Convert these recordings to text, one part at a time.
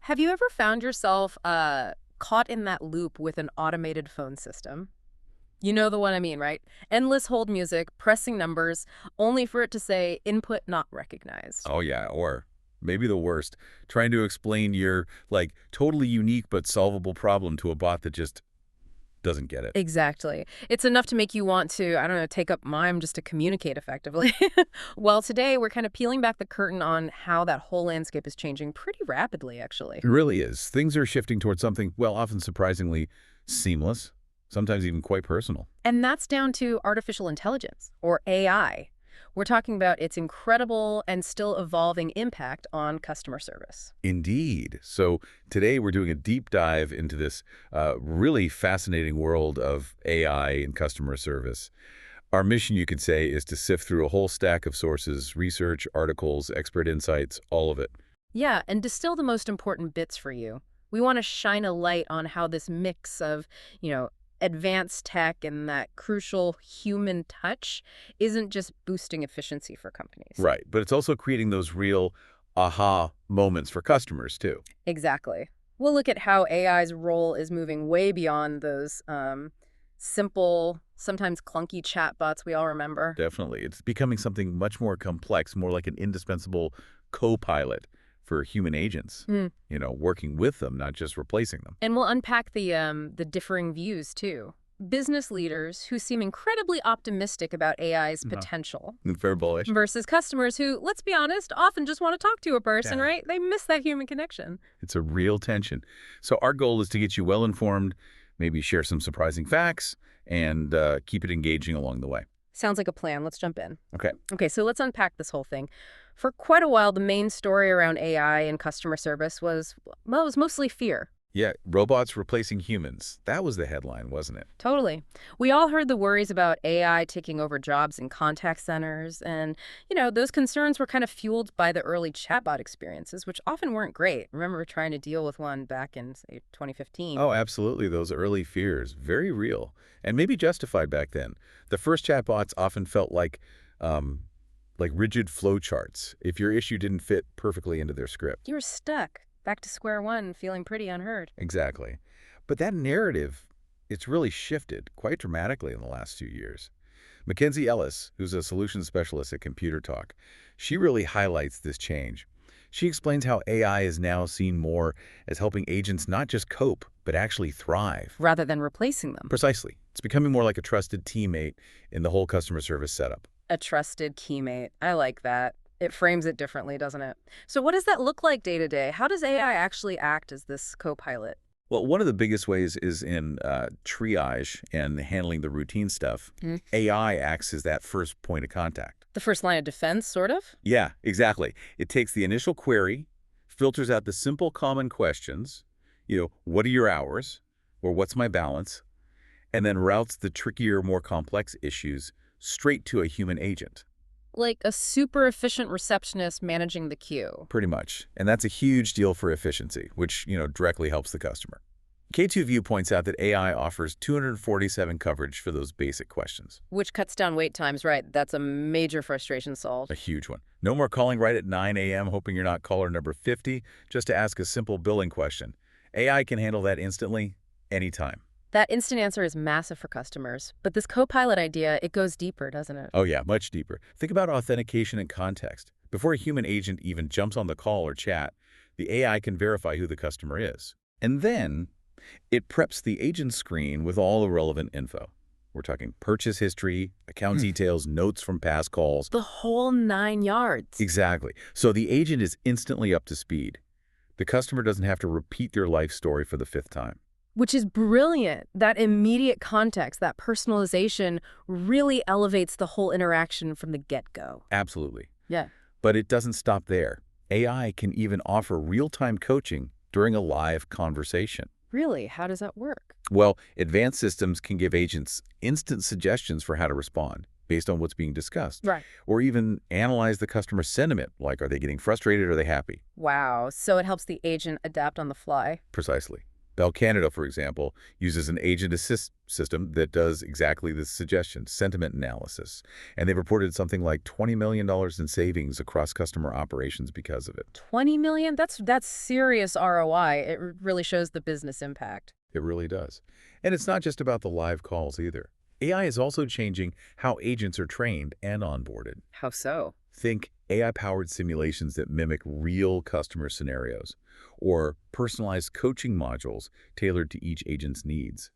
Have you ever found yourself caught in that loop with an automated phone system? You know the one I mean, right? Endless hold music, pressing numbers, only for it to say input not recognized. Oh, yeah, or maybe the worst, trying to explain your, totally unique but solvable problem to a bot that just doesn't get it. Exactly. It's enough to make you want to, I don't know, take up mime just to communicate effectively. Well, today we're kind of peeling back the curtain on how that whole landscape is changing pretty rapidly, actually. It really is. Things are shifting towards something, well, often surprisingly seamless, sometimes even quite personal. And that's down to artificial intelligence, or AI. We're talking about its incredible and still evolving impact on customer service. Indeed. So today we're doing a deep dive into this really fascinating world of AI and customer service. Our mission, you could say, is to sift through a whole stack of sources, research, articles, expert insights, all of it. Yeah, and distill the most important bits for you. We want to shine a light on how this mix of, advanced tech and that crucial human touch isn't just boosting efficiency for companies. Right. But it's also creating those real aha moments for customers, too. Exactly. We'll look at how AI's role is moving way beyond those simple, sometimes clunky chatbots we all remember. Definitely. It's becoming something much more complex, more like an indispensable copilot for human agents, working with them, not just replacing them. And we'll unpack the differing views too. Business leaders who seem incredibly optimistic about AI's potential Fair bullish. versus customers who, let's be honest, often just want to talk to a person, Yeah. right? They miss that human connection. It's a real tension. So our goal is to get you well informed, maybe share some surprising facts, and keep it engaging along the way. Sounds like a plan. Let's jump in. Okay. Okay, so let's unpack this whole thing. For quite a while, the main story around AI and customer service was, well, it was mostly fear. Yeah, robots replacing humans. That was the headline, wasn't it? Totally. We all heard the worries about AI taking over jobs in contact centers, and, those concerns were kind of fueled by the early chatbot experiences, which often weren't great. Remember trying to deal with one back in, say, 2015? Oh, absolutely. Those early fears, very real, and maybe justified back then. The first chatbots often felt like rigid flowcharts if your issue didn't fit perfectly into their script. You were stuck, back to square one, feeling pretty unheard. Exactly. But that narrative, it's really shifted quite dramatically in the last 2 years. Mackenzie Ellis, who's a solutions specialist at Computer Talk, she really highlights this change. She explains how AI is now seen more as helping agents not just cope, but actually thrive. Rather than replacing them. Precisely. It's becoming more like a trusted teammate in the whole customer service setup. A trusted teammate. I like that. It frames it differently, doesn't it? So what does that look like day to day? How does AI actually act as this co-pilot? Well, one of the biggest ways is in triage and handling the routine stuff. AI acts as that first point of contact. The first line of defense, sort of? Yeah, exactly. It takes the initial query, filters out the simple common questions, what are your hours, or what's my balance, and then routes the trickier, more complex issues straight to a human agent. Like a super efficient receptionist managing the queue. Pretty much. And that's a huge deal for efficiency, which, directly helps the customer. K2View points out that AI offers 247 coverage for those basic questions. Which cuts down wait times, right? That's a major frustration solved. A huge one. No more calling right at 9 a.m. hoping you're not caller number 50 just to ask a simple billing question. AI can handle that instantly, anytime. That instant answer is massive for customers. But this co-pilot idea, it goes deeper, doesn't it? Oh yeah, much deeper. Think about authentication and context. Before a human agent even jumps on the call or chat, the AI can verify who the customer is. And then it preps the agent screen with all the relevant info. We're talking purchase history, account details, notes from past calls. The whole 9 yards. Exactly. So the agent is instantly up to speed. The customer doesn't have to repeat their life story for the 5th time. Which is brilliant. That immediate context, that personalization really elevates the whole interaction from the get-go. Absolutely. Yeah. But it doesn't stop there. AI can even offer real-time coaching during a live conversation. Really? How does that work? Well, advanced systems can give agents instant suggestions for how to respond based on what's being discussed. Right. Or even analyze the customer's sentiment, like are they getting frustrated or are they happy? Wow. So it helps the agent adapt on the fly. Precisely. Bell Canada, for example, uses an agent assist system that does exactly this suggestion, sentiment analysis. And they've reported something like $20 million in savings across customer operations because of it. 20 million? That's serious ROI. It really shows the business impact. It really does. And it's not just about the live calls either. AI is also changing how agents are trained and onboarded. How so? Think AI-powered simulations that mimic real customer scenarios, or personalized coaching modules tailored to each agent's needs.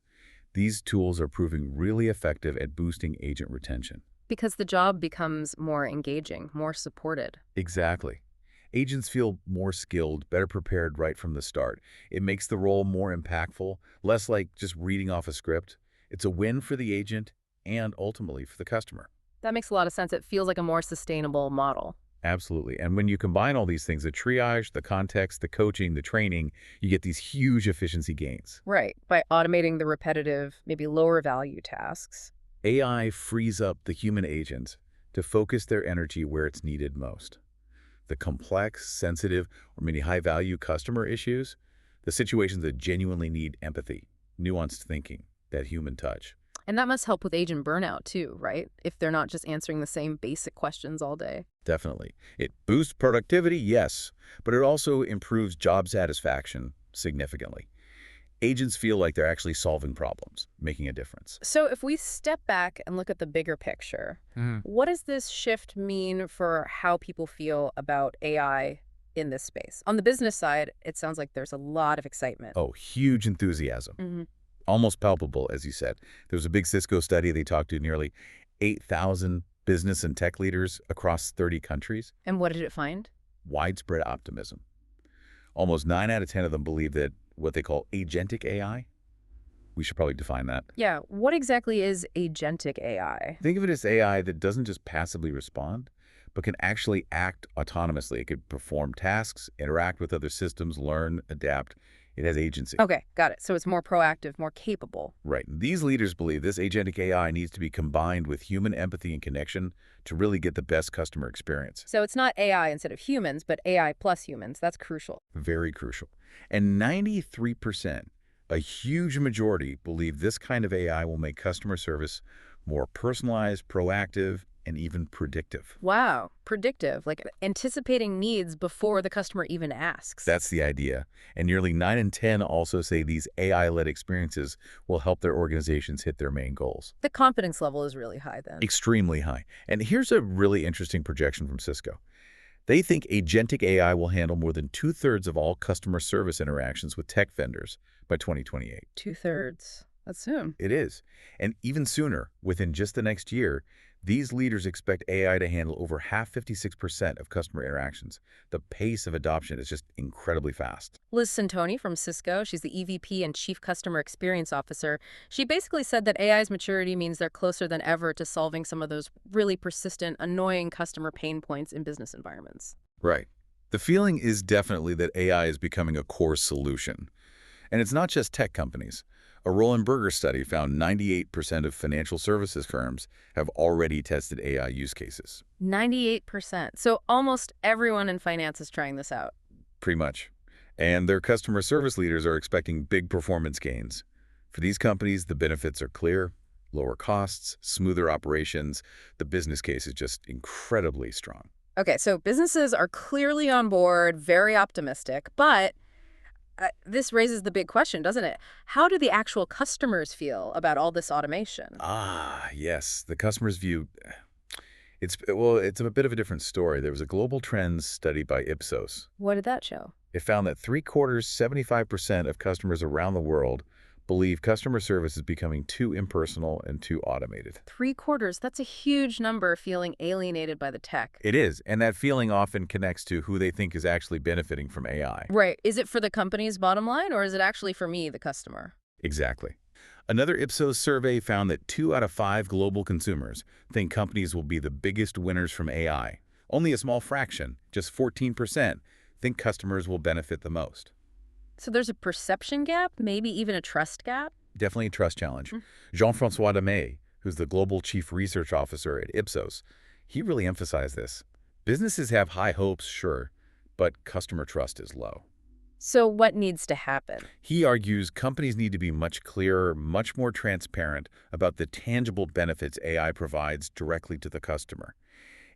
These tools are proving really effective at boosting agent retention. Because the job becomes more engaging, more supported. Exactly. Agents feel more skilled, better prepared right from the start. It makes the role more impactful, less like just reading off a script. It's a win for the agent and ultimately for the customer. That makes a lot of sense. It feels like a more sustainable model. Absolutely. And when you combine all these things, the triage, the context, the coaching, the training, you get these huge efficiency gains. Right. By automating the repetitive, maybe lower value tasks. AI frees up the human agent to focus their energy where it's needed most. The complex, sensitive, or maybe high-value customer issues, the situations that genuinely need empathy, nuanced thinking, that human touch. And that must help with agent burnout too, right? If they're not just answering the same basic questions all day. Definitely. It boosts productivity, yes, but it also improves job satisfaction significantly. Agents feel like they're actually solving problems, making a difference. So if we step back and look at the bigger picture, what does this shift mean for how people feel about AI in this space? On the business side, it sounds like there's a lot of excitement. Oh, huge enthusiasm. hmm Almost palpable, as you said. There was a big Cisco study. They talked to nearly 8,000 business and tech leaders across 30 countries. And what did it find? Widespread optimism. Almost 9 out of 10 of them believe that what they call agentic AI, we should probably define that. Yeah, what exactly is agentic AI? Think of it as AI that doesn't just passively respond, but can actually act autonomously. It could perform tasks, interact with other systems, learn, adapt. It has agency. Okay, got it. So it's more proactive, more capable. Right. These leaders believe this agentic AI needs to be combined with human empathy and connection to really get the best customer experience. So it's not AI instead of humans, but AI plus humans. That's crucial. Very crucial. And 93%, a huge majority, believe this kind of AI will make customer service more personalized, proactive, and even predictive. Wow, predictive, like anticipating needs before the customer even asks. That's the idea. And nearly 9 in 10 also say these AI-led experiences will help their organizations hit their main goals. The confidence level is really high then. Extremely high. And here's a really interesting projection from Cisco. They think agentic AI will handle more than 2/3 of all customer service interactions with tech vendors by 2028. 2/3. That's soon. It is. And even sooner, within just the next year, these leaders expect AI to handle over 56% of customer interactions. The pace of adoption is just incredibly fast. Liz Santoni from Cisco, she's the EVP and Chief Customer Experience Officer. She basically said that AI's maturity means they're closer than ever to solving some of those really persistent, annoying customer pain points in business environments. Right. The feeling is definitely that AI is becoming a core solution. And it's not just tech companies. A Roland Berger study found 98% of financial services firms have already tested AI use cases. 98%. So almost everyone in finance is trying this out. Pretty much. And their customer service leaders are expecting big performance gains. For these companies, the benefits are clear: lower costs, smoother operations. The business case is just incredibly strong. Okay, so businesses are clearly on board, very optimistic, but this raises the big question, doesn't it? How do the actual customers feel about all this automation? Ah, yes. The customer's view, it's a bit of a different story. There was a global trends study by Ipsos. What did that show? It found that 3/4, 75% of customers around the world believe customer service is becoming too impersonal and too automated. 3/4, that's a huge number, feeling alienated by the tech. It is, and that feeling often connects to who they think is actually benefiting from AI. Right. Is it for the company's bottom line, or is it actually for me, the customer? Exactly. Another Ipsos survey found that 2 out of 5 global consumers think companies will be the biggest winners from AI. Only a small fraction, just 14%, think customers will benefit the most. So there's a perception gap, maybe even a trust gap? Definitely a trust challenge. Jean-François Demey, who's the Global Chief Research Officer at Ipsos, he really emphasized this. Businesses have high hopes, sure, but customer trust is low. So what needs to happen? He argues companies need to be much clearer, much more transparent about the tangible benefits AI provides directly to the customer.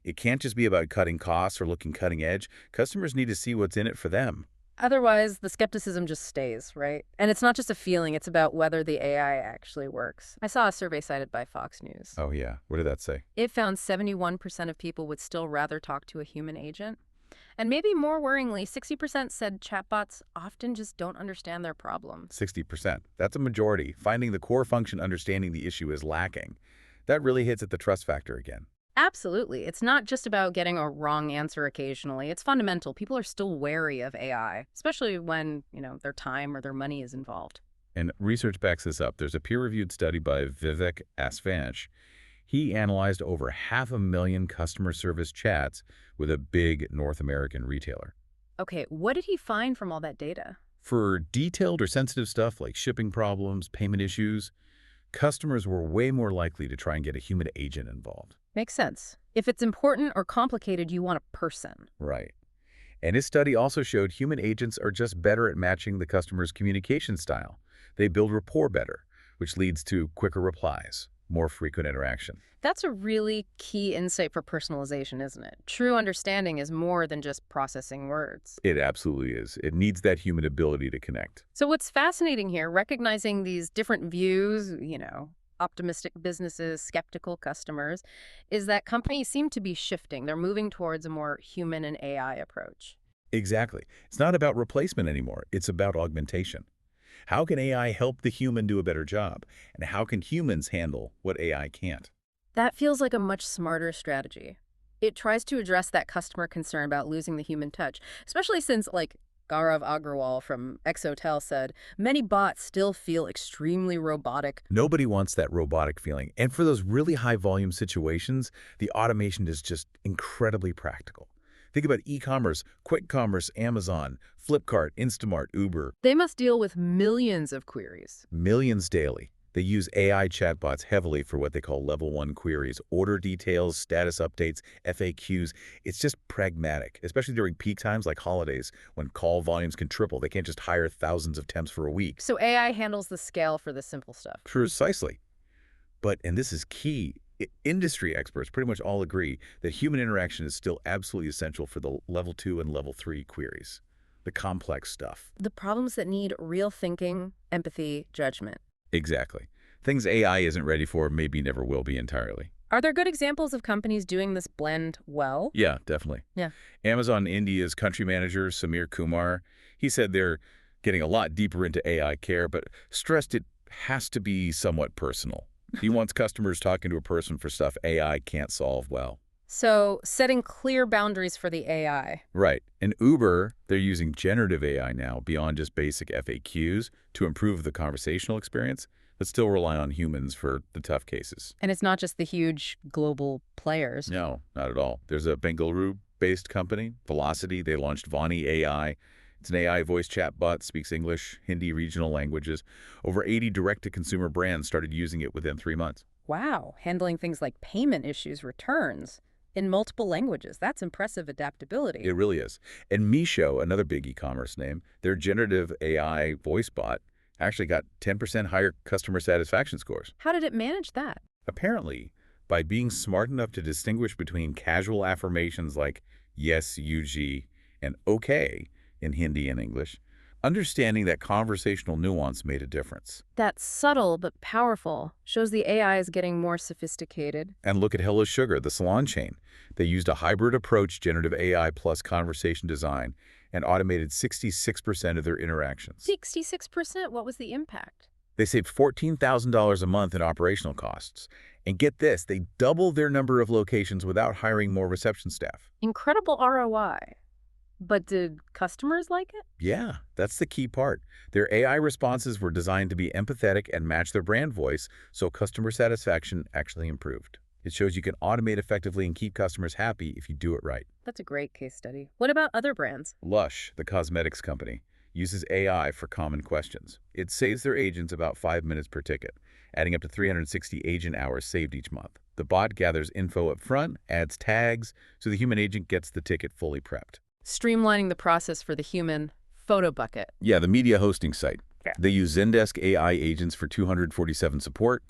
It can't just be about cutting costs or looking cutting edge. Customers need to see what's in it for them. Otherwise, the skepticism just stays, right? And it's not just a feeling, it's about whether the AI actually works. I saw a survey cited by Fox News. Oh, yeah. What did that say? It found 71% of people would still rather talk to a human agent. And maybe more worryingly, 60% said chatbots often just don't understand their problems. 60%. That's a majority. Finding the core function understanding the issue is lacking. That really hits at the trust factor again. Absolutely. It's not just about getting a wrong answer occasionally. It's fundamental. People are still wary of AI, especially when, their time or their money is involved. And research backs this up. There's a peer-reviewed study by Vivek Asvanch. He analyzed over 500,000 customer service chats with a big North American retailer. Okay, what did he find from all that data? For detailed or sensitive stuff like shipping problems, payment issues, customers were way more likely to try and get a human agent involved. Makes sense. If it's important or complicated, you want a person. Right. And his study also showed human agents are just better at matching the customer's communication style. They build rapport better, which leads to quicker replies, more frequent interaction. That's a really key insight for personalization, isn't it? True understanding is more than just processing words. It absolutely is. It needs that human ability to connect. So what's fascinating here, recognizing these different views, optimistic businesses, skeptical customers, is that companies seem to be shifting. They're moving towards a more human and AI approach. Exactly. It's not about replacement anymore. It's about augmentation. How can AI help the human do a better job? And how can humans handle what AI can't? That feels like a much smarter strategy. It tries to address that customer concern about losing the human touch, especially since, Gaurav Agrawal from Exotel said, many bots still feel extremely robotic. Nobody wants that robotic feeling. And for those really high-volume situations, the automation is just incredibly practical. Think about e-commerce, quick commerce, Amazon, Flipkart, Instamart, Uber. They must deal with millions of queries. Millions daily. They use AI chatbots heavily for what they call level 1 queries, order details, status updates, FAQs. It's just pragmatic, especially during peak times like holidays when call volumes can triple. They can't just hire thousands of temps for a week. So AI handles the scale for the simple stuff. Precisely. But, and this is key, industry experts pretty much all agree that human interaction is still absolutely essential for the level 2 and level 3 queries, the complex stuff. The problems that need real thinking, empathy, judgment. Exactly. Things AI isn't ready for, maybe never will be entirely. Are there good examples of companies doing this blend well? Yeah, definitely. Yeah. Amazon India's country manager, Samir Kumar, he said they're getting a lot deeper into AI care, but stressed it has to be somewhat personal. He wants customers talking to a person for stuff AI can't solve well. So setting clear boundaries for the AI. Right. In Uber, they're using generative AI now beyond just basic FAQs to improve the conversational experience, but still rely on humans for the tough cases. And it's not just the huge global players. No, not at all. There's a Bengaluru-based company, Velocity. They launched Vani AI. It's an AI voice chatbot, speaks English, Hindi, regional languages. Over 80 direct-to-consumer brands started using it within 3 months. Wow, handling things like payment issues, returns in multiple languages. That's impressive adaptability. It really is. And Misho, another big e-commerce name, their generative AI voice bot actually got 10% higher customer satisfaction scores. How did it manage that? Apparently, by being smart enough to distinguish between casual affirmations like yes, UG, and okay in Hindi and English, understanding that conversational nuance made a difference. That's subtle but powerful. Shows the AI is getting more sophisticated. And look at Hello Sugar, the salon chain. They used a hybrid approach, generative AI plus conversation design, and automated 66% of their interactions. 66%? What was the impact? They saved $14,000 a month in operational costs. And get this, they doubled their number of locations without hiring more reception staff. Incredible ROI. But did customers like it? Yeah, that's the key part. Their AI responses were designed to be empathetic and match their brand voice, so customer satisfaction actually improved. It shows you can automate effectively and keep customers happy if you do it right. That's a great case study. What about other brands? Lush, the cosmetics company, uses AI for common questions. It saves their agents about 5 minutes per ticket, adding up to 360 agent hours saved each month. The bot gathers info up front, adds tags, so the human agent gets the ticket fully prepped. Streamlining the process for the human Photo bucket. Yeah, the media hosting site. Yeah. They use Zendesk AI agents for 247 support,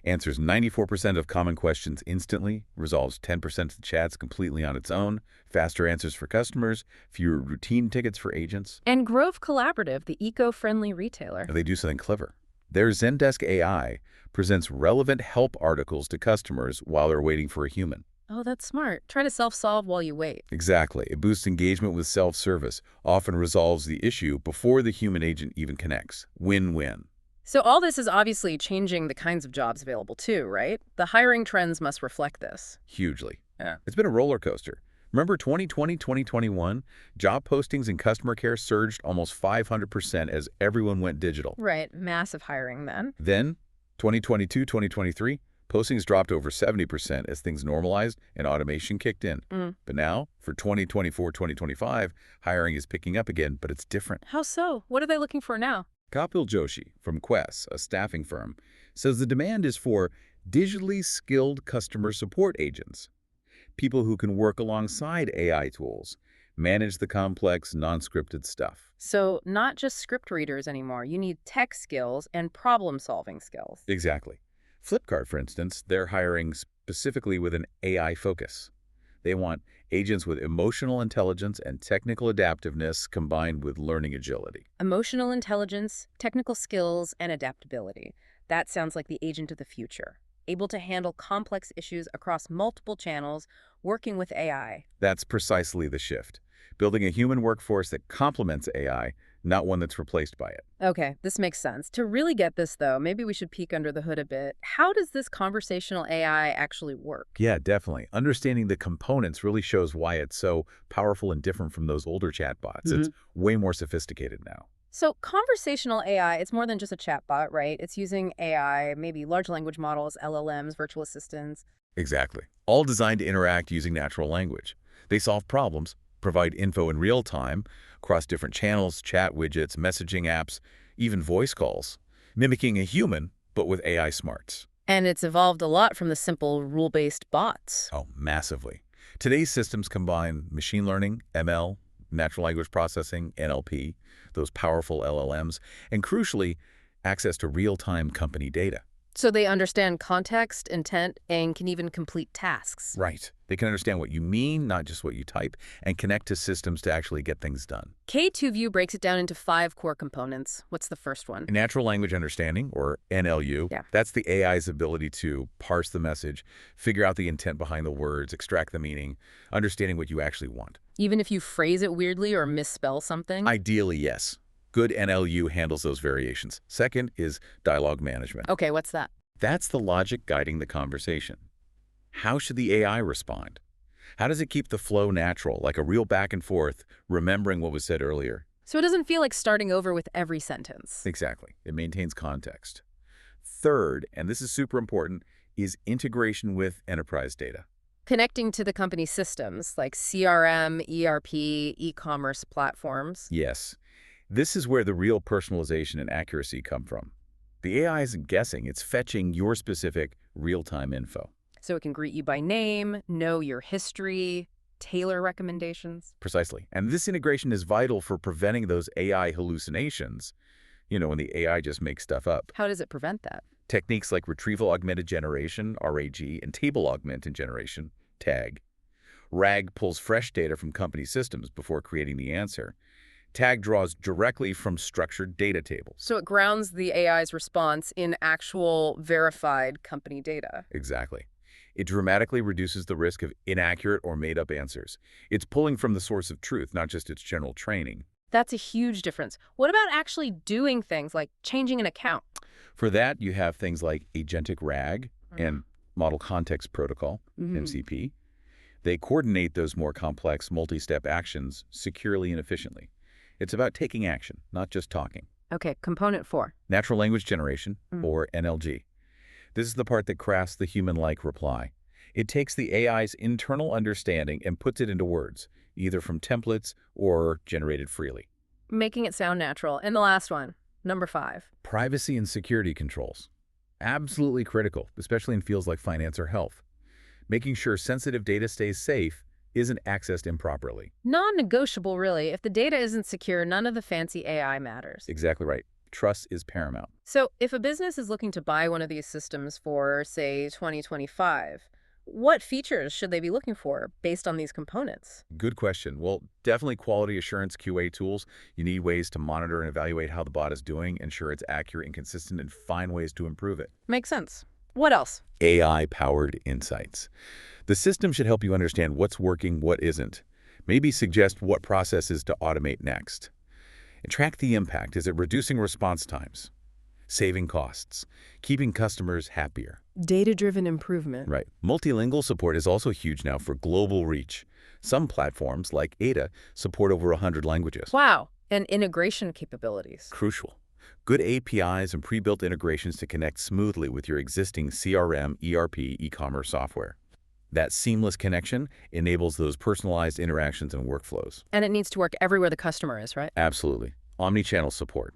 answers 94% of common questions instantly, resolves 10% of the chats completely on its own, faster answers for customers, fewer routine tickets for agents. And Grove Collaborative, the eco-friendly retailer. They do something clever. Their Zendesk AI presents relevant help articles to customers while they're waiting for a human. Oh, that's smart. Try to self-solve while you wait. Exactly. It boosts engagement with self-service, often resolves the issue before the human agent even connects. Win-win. So all this is obviously changing the kinds of jobs available too, right? The hiring trends must reflect this. Hugely. Yeah. It's been a roller coaster. Remember 2020, 2021? Job postings in customer care surged almost 500% as everyone went digital. Right. Massive hiring then. Then, 2022, 2023, postings dropped over 70% as things normalized and automation kicked in. But now, for 2024, 2025, hiring is picking up again, but it's different. How so? What are they looking for now? Kapil Joshi from Quest, a staffing firm, says the demand is for digitally skilled customer support agents, people who can work alongside AI tools, manage the complex, non-scripted stuff. So not just script readers anymore. You need tech skills and problem-solving skills. Exactly. Flipkart, for instance, they're hiring specifically with an AI focus. They want agents with emotional intelligence and technical adaptiveness combined with learning agility. Emotional intelligence, technical skills, and adaptability. That sounds like the agent of the future. Able to handle complex issues across multiple channels, working with AI. That's precisely the shift. Building a human workforce that complements AI, not one that's replaced by it. Okay, this makes sense. To really get this, though, maybe we should peek under the hood a bit. How does this conversational AI actually work? Yeah, definitely. Understanding the components really shows why it's so powerful and different from those older chatbots. It's way more sophisticated now. So conversational AI, it's more than just a chatbot, right? It's using AI, maybe large language models, LLMs, virtual assistants. Exactly. All designed to interact using natural language. They solve problems, provide info in real time, across different channels, chat widgets, messaging apps, even voice calls, mimicking a human, but with AI smarts. And it's evolved a lot from the simple rule-based bots. Oh, massively. Today's systems combine machine learning, ML, natural language processing, NLP, those powerful LLMs, and crucially, access to real-time company data. So they understand context, intent, and can even complete tasks. Right. They can understand what you mean, not just what you type, and connect to systems to actually get things done. K2View breaks it down into 5 core components. What's the first one? Natural language understanding, or NLU, that's the AI's ability to parse the message, figure out the intent behind the words, extract the meaning, understanding what you actually want. Even if you phrase it weirdly or misspell something? Ideally, yes. Good NLU handles those variations. Second is dialogue management. Okay, what's that? That's the logic guiding the conversation. How should the AI respond? How does it keep the flow natural, like a real back and forth, remembering what was said earlier? So it doesn't feel like starting over with every sentence. Exactly. It maintains context. Third, and this is super important, is integration with enterprise data. Connecting to the company's systems like CRM, ERP, e-commerce platforms. Yes. This is where the real personalization and accuracy come from. The AI isn't guessing, it's fetching your specific real-time info. So it can greet you by name, know your history, tailor recommendations. Precisely. And this integration is vital for preventing those AI hallucinations, when the AI just makes stuff up. How does it prevent that? Techniques like retrieval augmented generation, RAG, and table augmented generation, TAG. RAG pulls fresh data from company systems before creating the answer. TAG draws directly from structured data tables. So it grounds the AI's response in actual verified company data. Exactly. It dramatically reduces the risk of inaccurate or made-up answers. It's pulling from the source of truth, not just its general training. That's a huge difference. What about actually doing things like changing an account? For that, you have things like agentic RAG and Model Context Protocol, MCP. They coordinate those more complex multi-step actions securely and efficiently. It's about taking action, not just talking. Okay, component 4. Natural language generation, or NLG. This is the part that crafts the human-like reply. It takes the AI's internal understanding and puts it into words, either from templates or generated freely. Making it sound natural. And the last one, number 5. Privacy and security controls. Absolutely critical, especially in fields like finance or health. Making sure sensitive data stays safe isn't accessed improperly. Non-negotiable, really. If the data isn't secure, none of the fancy AI matters. Exactly right. Trust is paramount. So if a business is looking to buy one of these systems for, say, 2025, what features should they be looking for based on these components? Good question. Well, definitely quality assurance QA tools. You need ways to monitor and evaluate how the bot is doing, ensure it's accurate and consistent, and find ways to improve it. Makes sense. What else? AI-powered insights. The system should help you understand what's working, what isn't. Maybe suggest what processes to automate next. And track the impact. Is it reducing response times, saving costs, keeping customers happier? Data-driven improvement. Right. Multilingual support is also huge now for global reach. Some platforms, like Ada, support over 100 languages. Wow. And integration capabilities. Crucial. Good APIs and pre-built integrations to connect smoothly with your existing CRM, ERP, e-commerce software. That seamless connection enables those personalized interactions and workflows. And it needs to work everywhere the customer is, right? Absolutely. Omnichannel support.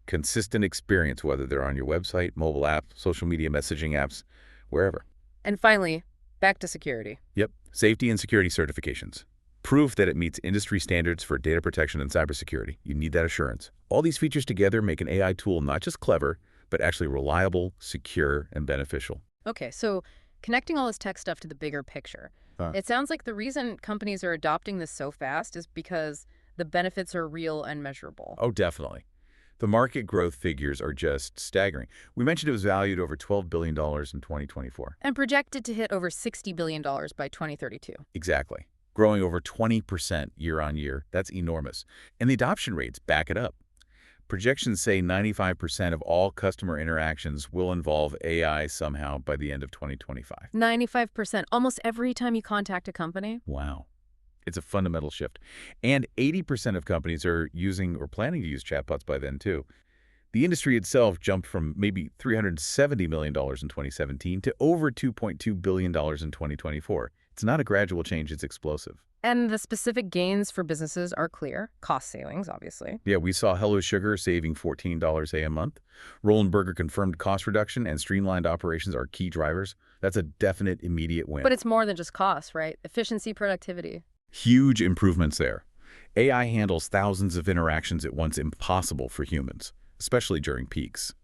Consistent experience, whether they're on your website, mobile app, social media messaging apps, wherever. And finally, back to security. Yep. Safety and security certifications. Proof that it meets industry standards for data protection and cybersecurity. You need that assurance. All these features together make an AI tool not just clever, but actually reliable, secure, and beneficial. Okay, so connecting all this tech stuff to the bigger picture. It sounds like the reason companies are adopting this so fast is because the benefits are real and measurable. Oh, definitely. The market growth figures are just staggering. We mentioned it was valued over $12 billion in 2024. And projected to hit over $60 billion by 2032. Exactly. Growing over 20% year on year. That's enormous. And the adoption rates back it up. Projections say 95% of all customer interactions will involve AI somehow by the end of 2025. 95%, almost every time you contact a company. Wow. It's a fundamental shift. And 80% of companies are using or planning to use chatbots by then, too. The industry itself jumped from maybe $370 million in 2017 to over $2.2 billion in 2024. It's not a gradual change, it's explosive. And the specific gains for businesses are clear. Cost savings, obviously. Yeah, we saw Hello Sugar saving $14 a month. Roland Burger confirmed cost reduction and streamlined operations are key drivers. That's a definite immediate win. But it's more than just cost, right? Efficiency, productivity. Huge improvements there. AI handles thousands of interactions at once, impossible for humans, especially during peaks.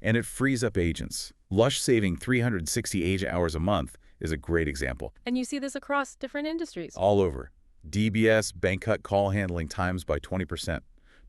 And it frees up agents. Lush saving 360 agent hours a month is a great example. And you see this across different industries. All over. DBS bank cut call handling times by 20%.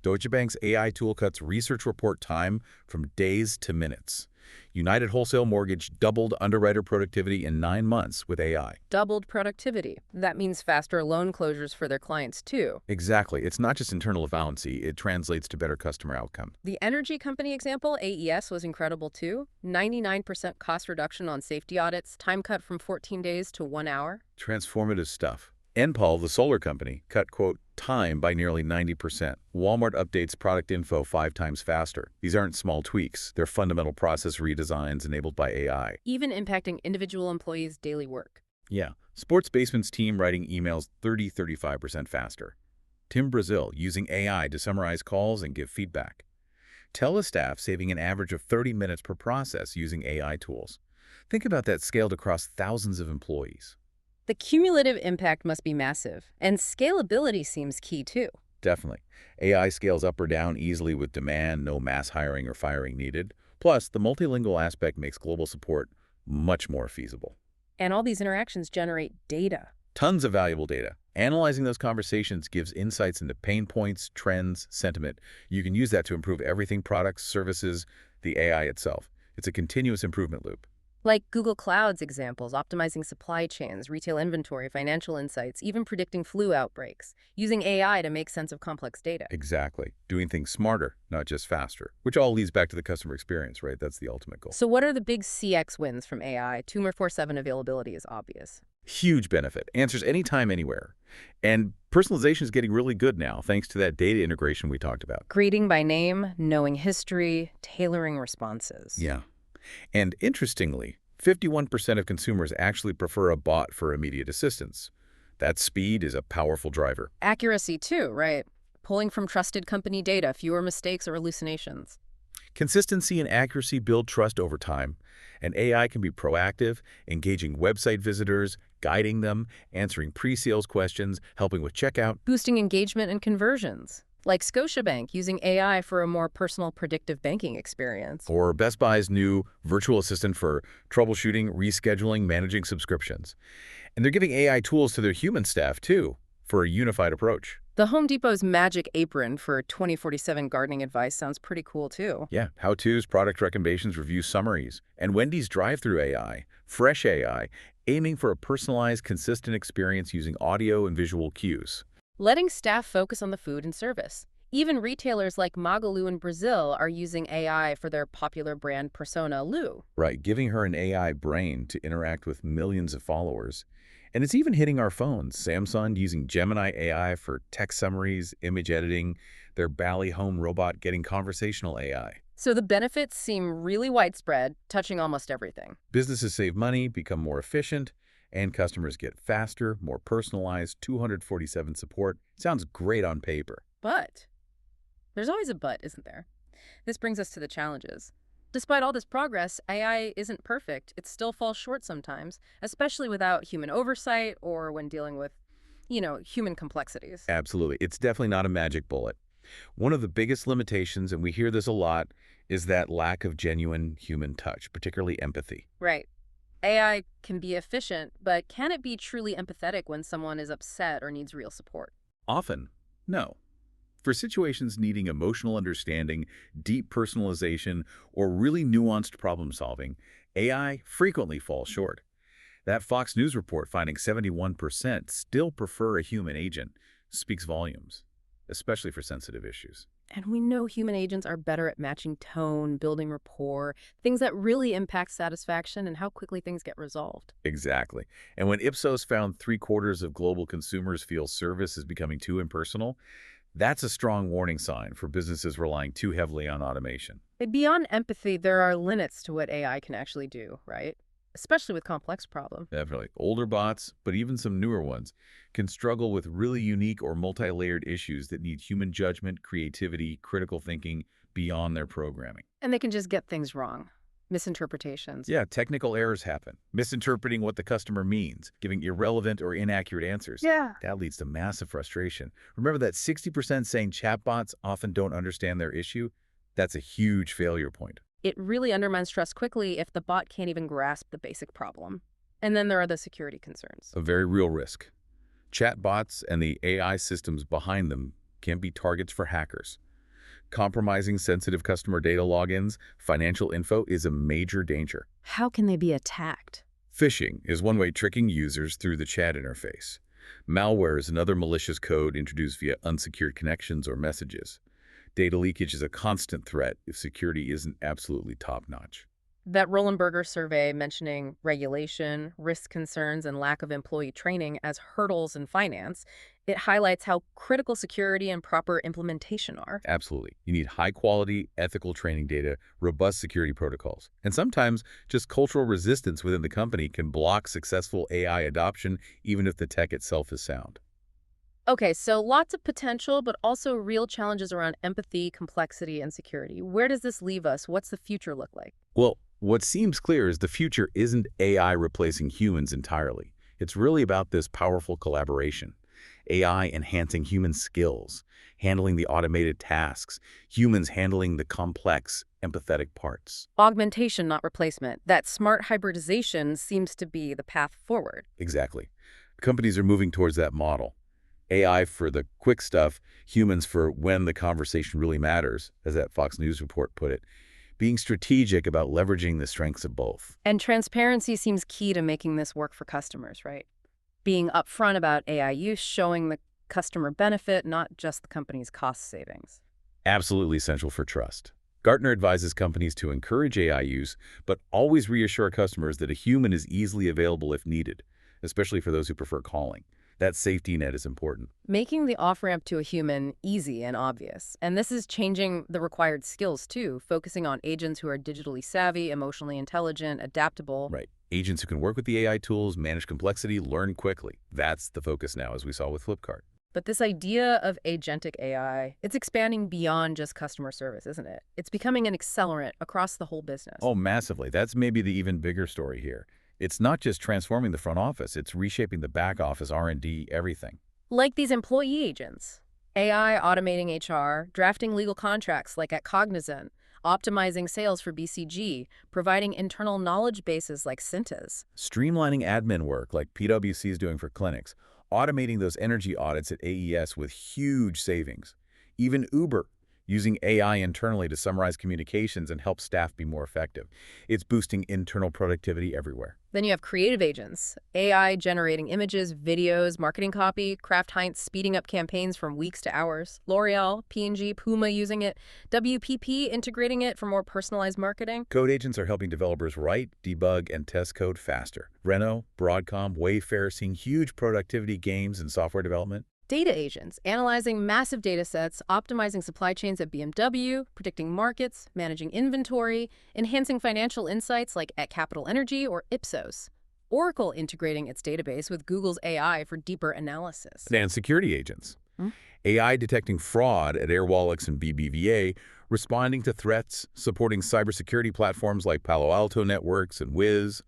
Deutsche Bank's AI tool cuts research report time from days to minutes. United Wholesale Mortgage doubled underwriter productivity in 9 months with AI. Doubled productivity. That means faster loan closures for their clients, too. Exactly. It's not just internal efficiency, it translates to better customer outcome. The energy company example, AES, was incredible, too. 99% cost reduction on safety audits, time cut from 14 days to 1 hour. Transformative stuff. Enpal, the solar company, cut, quote, time by nearly 90%. Walmart updates product info 5 times faster. These aren't small tweaks. They're fundamental process redesigns enabled by AI. Even impacting individual employees' daily work. Yeah. Sports Basement's team writing emails 35% faster. Tim Brazil using AI to summarize calls and give feedback. Telestaff saving an average of 30 minutes per process using AI tools. Think about that scaled across thousands of employees. The cumulative impact must be massive, and scalability seems key, too. Definitely. AI scales up or down easily with demand, no mass hiring or firing needed. Plus, the multilingual aspect makes global support much more feasible. And all these interactions generate data. Tons of valuable data. Analyzing those conversations gives insights into pain points, trends, sentiment. You can use that to improve everything: products, services, the AI itself. It's a continuous improvement loop. Like Google Cloud's examples, optimizing supply chains, retail inventory, financial insights, even predicting flu outbreaks, using AI to make sense of complex data. Exactly. Doing things smarter, not just faster, which all leads back to the customer experience, right? That's the ultimate goal. So what are the big CX wins from AI? 24/7 availability is obvious. Huge benefit. Answers anytime, anywhere. And personalization is getting really good now, thanks to that data integration we talked about. Greeting by name, knowing history, tailoring responses. Yeah. And interestingly, 51% of consumers actually prefer a bot for immediate assistance. That speed is a powerful driver. Accuracy too, right? Pulling from trusted company data, fewer mistakes or hallucinations. Consistency and accuracy build trust over time, and AI can be proactive, engaging website visitors, guiding them, answering pre-sales questions, helping with checkout. Boosting engagement and conversions, like Scotiabank using AI for a more personal predictive banking experience. Or Best Buy's new virtual assistant for troubleshooting, rescheduling, managing subscriptions. And they're giving AI tools to their human staff, too, for a unified approach. The Home Depot's Magic Apron for 2047 gardening advice sounds pretty cool, too. Yeah, how-tos, product recommendations, review summaries. And Wendy's drive-thru AI, fresh AI, aiming for a personalized, consistent experience using audio and visual cues. Letting staff focus on the food and service. Even retailers like Magalu in Brazil are using AI for their popular brand persona, Lu. Right, giving her an AI brain to interact with millions of followers. And it's even hitting our phones. Samsung using Gemini AI for text summaries, image editing, their Bally home robot getting conversational AI. So the benefits seem really widespread, touching almost everything. Businesses save money, become more efficient, and customers get faster, more personalized, 247 support. Sounds great on paper. But there's always a but, isn't there? This brings us to the challenges. Despite all this progress, AI isn't perfect. It still falls short sometimes, especially without human oversight or when dealing with, human complexities. Absolutely. It's definitely not a magic bullet. One of the biggest limitations, and we hear this a lot, is that lack of genuine human touch, particularly empathy. Right. AI can be efficient, but can it be truly empathetic when someone is upset or needs real support? Often, no. For situations needing emotional understanding, deep personalization, or really nuanced problem solving, AI frequently falls short. That Fox News report finding 71% still prefer a human agent speaks volumes, especially for sensitive issues. And we know human agents are better at matching tone, building rapport, things that really impact satisfaction and how quickly things get resolved. Exactly. And when Ipsos found 3/4 of global consumers feel service is becoming too impersonal, that's a strong warning sign for businesses relying too heavily on automation. Beyond empathy, there are limits to what AI can actually do, right? Especially with complex problems. Definitely. Older bots, but even some newer ones, can struggle with really unique or multi-layered issues that need human judgment, creativity, critical thinking beyond their programming. And they can just get things wrong. Misinterpretations. Yeah, technical errors happen. Misinterpreting what the customer means, giving irrelevant or inaccurate answers. Yeah. That leads to massive frustration. Remember that 60% saying chatbots often don't understand their issue? That's a huge failure point. It really undermines trust quickly if the bot can't even grasp the basic problem. And then there are the security concerns. A very real risk. Chatbots and the AI systems behind them can be targets for hackers. Compromising sensitive customer data logins, financial info is a major danger. How can they be attacked? Phishing is one way tricking users through the chat interface. Malware is another malicious code introduced via unsecured connections or messages. Data leakage is a constant threat if security isn't absolutely top-notch. That Rollenberger survey mentioning regulation, risk concerns, and lack of employee training as hurdles in finance, it highlights how critical security and proper implementation are. Absolutely. You need high-quality, ethical training data, robust security protocols. And sometimes just cultural resistance within the company can block successful AI adoption even if the tech itself is sound. Okay, so lots of potential, but also real challenges around empathy, complexity, and security. Where does this leave us? What's the future look like? Well, what seems clear is the future isn't AI replacing humans entirely. It's really about this powerful collaboration. AI enhancing human skills, handling the automated tasks, humans handling the complex, empathetic parts. Augmentation, not replacement. That smart hybridization seems to be the path forward. Exactly. Companies are moving towards that model. AI for the quick stuff, humans for when the conversation really matters, as that Fox News report put it. Being strategic about leveraging the strengths of both. And transparency seems key to making this work for customers, right? Being upfront about AI use, showing the customer benefit, not just the company's cost savings. Absolutely essential for trust. Gartner advises companies to encourage AI use, but always reassure customers that a human is easily available if needed, especially for those who prefer calling. That safety net is important. Making the off-ramp to a human easy and obvious. And this is changing the required skills, too, focusing on agents who are digitally savvy, emotionally intelligent, adaptable. Right. Agents who can work with the AI tools, manage complexity, learn quickly. That's the focus now, as we saw with Flipkart. But this idea of agentic AI, it's expanding beyond just customer service, isn't it? It's becoming an accelerant across the whole business. Oh, massively. That's maybe the even bigger story here. It's not just transforming the front office, it's reshaping the back office, R&D, everything. Like these employee agents. AI automating HR, drafting legal contracts like at Cognizant, optimizing sales for BCG, providing internal knowledge bases like Cintas. Streamlining admin work like PwC is doing for clinics, automating those energy audits at AES with huge savings. Even Uber, using AI internally to summarize communications and help staff be more effective. It's boosting internal productivity everywhere. Then you have creative agents, AI generating images, videos, marketing copy, Kraft Heinz speeding up campaigns from weeks to hours, L'Oreal, P&G, Puma using it, WPP integrating it for more personalized marketing. Code agents are helping developers write, debug, and test code faster. Renault, Broadcom, Wayfair seeing huge productivity gains in software development. Data agents, analyzing massive data sets, optimizing supply chains at BMW, predicting markets, managing inventory, enhancing financial insights like at Capital Energy or Ipsos. Oracle integrating its database with Google's AI for deeper analysis. And security agents. Hmm? AI detecting fraud at Airwallex and BBVA, responding to threats, supporting cybersecurity platforms like Palo Alto Networks and Wiz,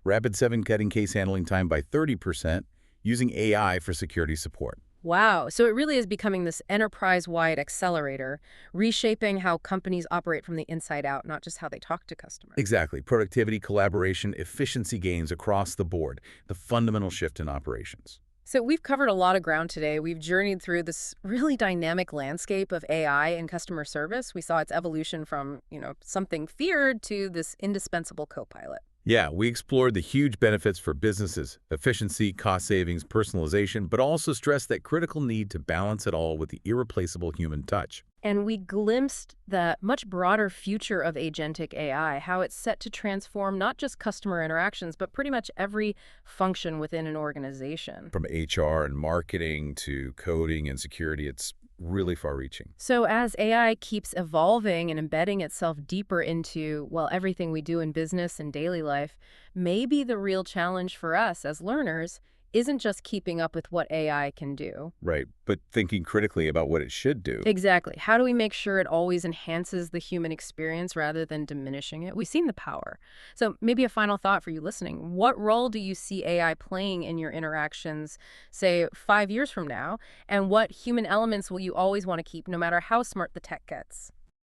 Rapid7 cutting case handling time by 30%, using AI for security support. Wow, so it really is becoming this enterprise-wide accelerator, reshaping how companies operate from the inside out, not just how they talk to customers. Exactly. Productivity, collaboration, efficiency gains across the board, the fundamental shift in operations. So we've covered a lot of ground today. We've journeyed through this really dynamic landscape of AI in customer service. We saw its evolution from, something feared to this indispensable copilot. Yeah, we explored the huge benefits for businesses, efficiency, cost savings, personalization, but also stressed that critical need to balance it all with the irreplaceable human touch. And we glimpsed the much broader future of agentic AI, how it's set to transform not just customer interactions, but pretty much every function within an organization. From HR and marketing to coding and security, it's really far-reaching. So as AI keeps evolving and embedding itself deeper into, well, everything we do in business and daily life, maybe the real challenge for us as learners isn't just keeping up with what AI can do. Right, but thinking critically about what it should do. Exactly. How do we make sure it always enhances the human experience rather than diminishing it? We've seen the power. So maybe a final thought for you listening. What role do you see AI playing in your interactions, say, 5 years from now? And what human elements will you always want to keep no matter how smart the tech gets?